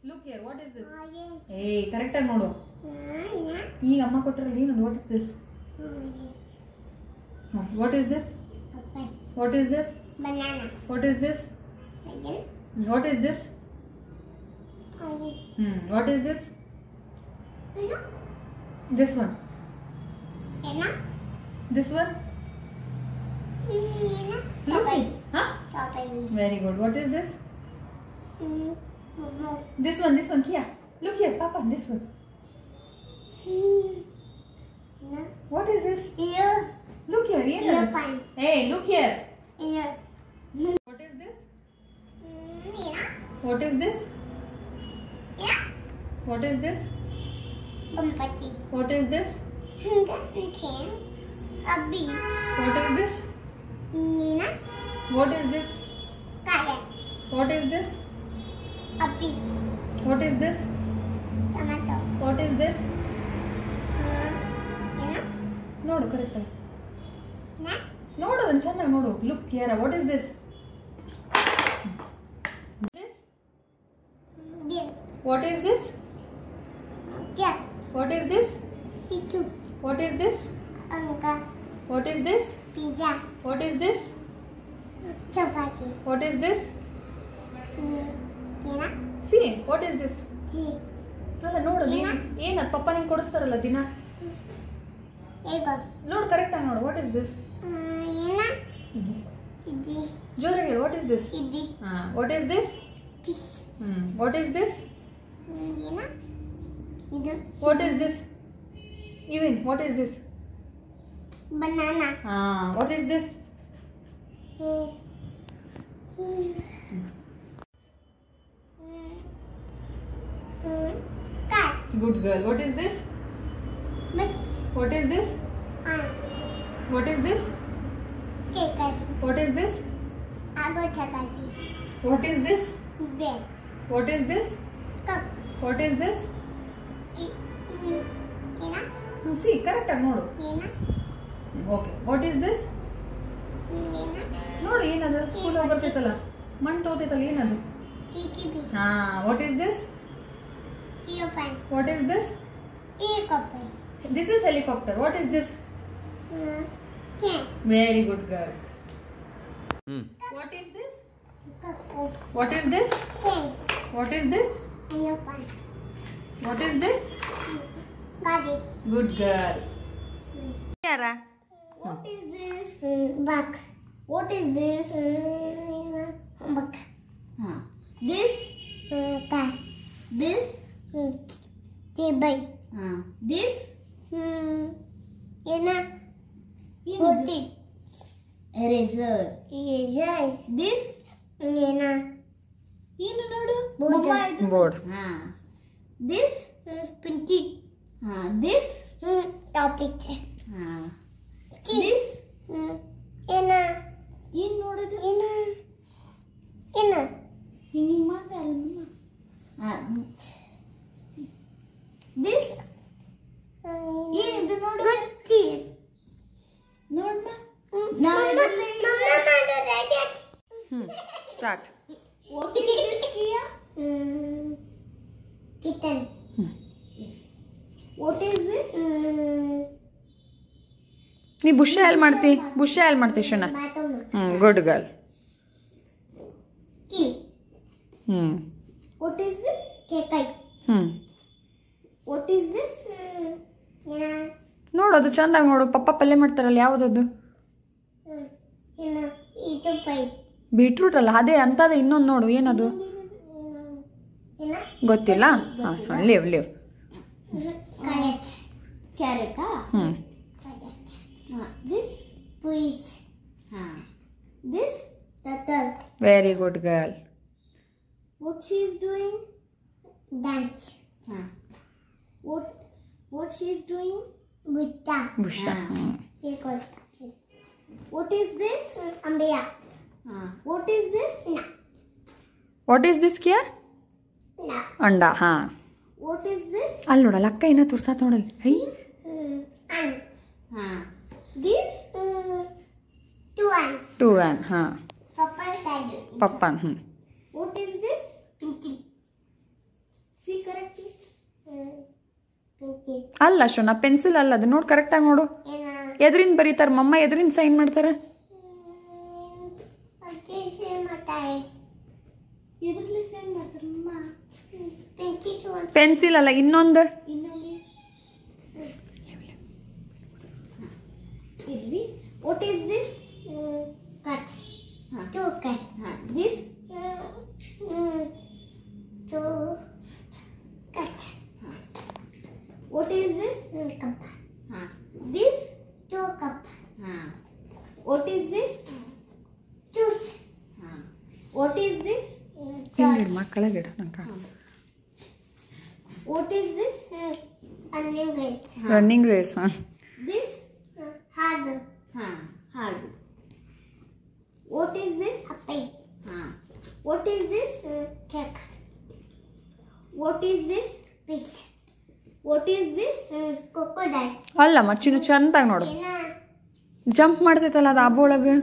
Look here, what is this? Hey, correct ಆಗಿ ನೋಡು. ಈಗ ಅಮ್ಮ ಕೊಟ್ಟರಲ್ಲಿ ಏನದು? What is this? What is this? What is this? Banana. What is this? Banana. What is this? What is this? Banana. This one. Banana. This one. Banana. Look. Huh? Strawberry. Very good. What is this? No. This one, Kia. Look here, Papa, this one. No. What is this? Ear. Look here, Elephant. Hey, look here. Ear. What is this? Banana. What is this? Yeah. What is this? Bumpati. What is this? Can. A bee. What is this? Nina. What is this? Carrot. What is this? A bee. What is this? Tomato. What is this? Nina. ನೋಡು correct Na. ನೋಡು ಒಂದು ಚೆನ್ನಾಗಿ ನೋಡು. Look here. What is this? This. Bean. What is this? Cat. What is this? Pitu. What is this? Angka. What is this? Pizza. What is this? Chapati. What is this? Nina. See what is this? Tea. ಅಲ್ಲ ನೋಡು ಏನದು ಪಪ್ಪ ನಿಂಗೆ ಕೊಡಿಸ್ತಾರಲ್ಲ ದಿನ. Ego. ನೋಡು ಕರೆಕ್ಟಾಗಿ ನೋಡು. What is this? Nina. Idi. ಜೋರಾಗಿ ಹೇಳು. What is this? Idi. What is this? Fish. What is this? Nina. Idu. What is this? Even what is this? Banana. What is this? Cat. Good girl. What is this? What is this? What is this? Cake. What is this? Ago chapati. What is this? Bed. What is this? Cup. What is this? Nina. See, correct ಆಗಿ ನೋಡು. Nina. Okay. What is this? Nina. ನೋಡು ಏನದು? School ಹೋಗಿ ಬರ್ತೈತಲ್ಲ ಮಣ್ಣು ತಗೋತೈತಲ್ಲ ಏನದು? TTB. What is this? Airplane. What is this? Helicopter. This is helicopter. What is this? Can. Very good girl. What is this? What is this? Can. What is this? Airplane. What is this? Body. Good girl. Yara. What is this? Buck. What is this? Buck. This? Cat. This? Table. This? Putty. Eraser. Eraser. This? ಏನು ನೋಡು? Board. This? Pinky. This? Topic. This? ಏನು ನೋಡೋದು? ಏನು ಹಿಂಗೆ ಮಾಡ್ತಾರೆ This? ಏನಿದು ನೋಡು? ಗೊತ್ತಿ. ನೋಡ್ಮ. Start. What is this here? Kitten. What is this? ನೀ ಬುಷ ಎಲ್ಲಿ ಮಾಡ್ತಿ? ಬುಷ ಎಲ್ಲಿ ಮಾಡ್ತಿ ಶುನ? Good girl. Key. What is this? Kekai. What is this? ನೋಡು ಅದು ಚಂದಾಗಿ ನೋಡು. ಪಪ್ಪ ಪಲ್ಯ ಮಾಡ್ತಾರಲ್ಲ ಯಾವುದದು? ಇದು ಪೈ. ಬೀಟ್ರೂಟ್ ಅಲ್ಲ ಅದೇ ಅಂತದ ಇನ್ನೊಂದು ನೋಡು ಏನದು? ಗೊತ್ತಿಲ್ಲ. ಲಿವ್ ಲಿವ್. Carrot. Carrot. This fish. This turtle. Very good girl. What she is doing? Dance. What she is doing? Buta. Busha. What is this? Ambia. What is this? Na. What is this kia? Na. Anda. What is this? ಅಲ್ಲಿ ನೋಡಲ್ಲ ಅಕ್ಕ ಏನ ತುರ್ಸಾತ್ ನೋಡಲ್ಲ. High. This two ants. Two ant. Papa and daddy. Papa. What is this? Pinky. ಅಲ್ಲ ಶೋನಾ pencil ಅಲ್ಲ ಅದು ನೋಡು ಕರೆಕ್ಟಾಗಿ ನೋಡು ಎದ್ರಿಂದ ಬರೀತಾರೆ ಮಮ್ಮ ಎದ್ರಿಂದ ಸೈನ್ ಮಾಡ್ತಾರೆ ಪೆನ್ಸಿಲ್ ಅಲ್ಲ ಇನ್ನೊಂದು What is this? Cut. To cut. This to cut. What is this? Cup. This to cup. What is this? Juice. What is this? ಮಕ್ಕಳ ಗಿಡ ನಂಗೆ What is this? Running race. Running race This hard. Hard. What is this? Apple. What is this? Cake. What is this? Fish. What is this? Crocodile. ಅಲ್ಲ ಮಚ್ಚಿನ ಚಂದಾಗಿ ನೋಡು jump ಮಾಡ್ತೈತಲ್ಲ ಅದು ಹಬ್ಬ ಒಳಗೆ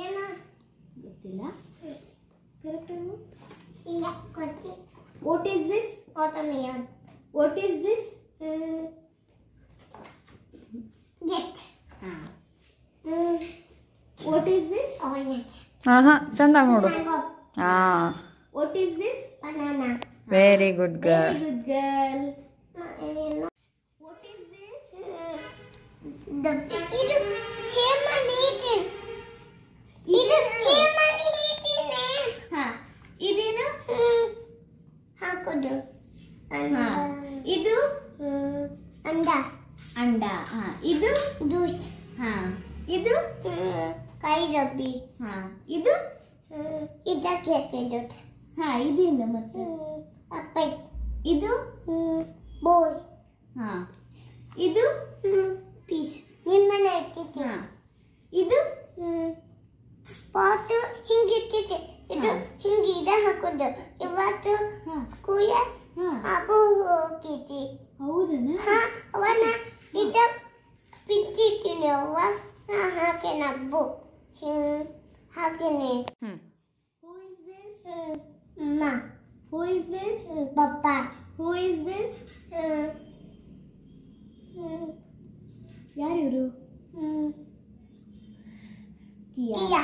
ಏನ ಗೊತ್ತಿಲ್ಲ ಕರೆಕ್ಟ್ ಇಲ್ಲ ಗೊತ್ತಿ What is this? Watermelon. What is this? Get. What is this? Orange. ಚಂದಾಗಿ ನೋಡು Mango. What is this? Banana. Very good girl Very good girl. What is this? The ಇದು ಹೇಮನ್ eating. ಇದು ಹೇಮನ್ eating. ಇದೇನು ಹಾಕೋದು ಇದು ಅಂಡ ಅಂಡ ಇದು ಜ್ಯೂಸ್ ಇದು ಕೈ ಡಬ್ಬಿ ಇದು ಇದಕ್ಕೆ ಹಾಕಿದ್ದು ಇದೇನು ಮತ್ತೆ ಅಪ್ಪೈ ಇದು ಬೋಯ್ ಇದು ಪೀಸ್ ನಿಮ್ಮನೆ ಇಟ್ಟಿದ್ದೆ ಇದು ಪಾಟ್ ಹಿಂಗಿಟ್ಟಿದ್ದೆ ಇದು ಹಿಂಗೆ ಇದ ಹಾಕೋದು ಇವತ್ತು ಕೂಯ ಹಾಕೋ ಹೋಗಿದ್ದೆ ಹೌದನ ಅವನ ಇದ ಪಿಂಚಿಟ್ಟಿನಿ ಅವ್ವ ಹಾಕೇನ ಅಬ್ಬು ಹಾಕೇನೆ Who is this? Ma. Who is this? Papa. Who is this? ಯಾರು ಇವರು ಕಿಯಾ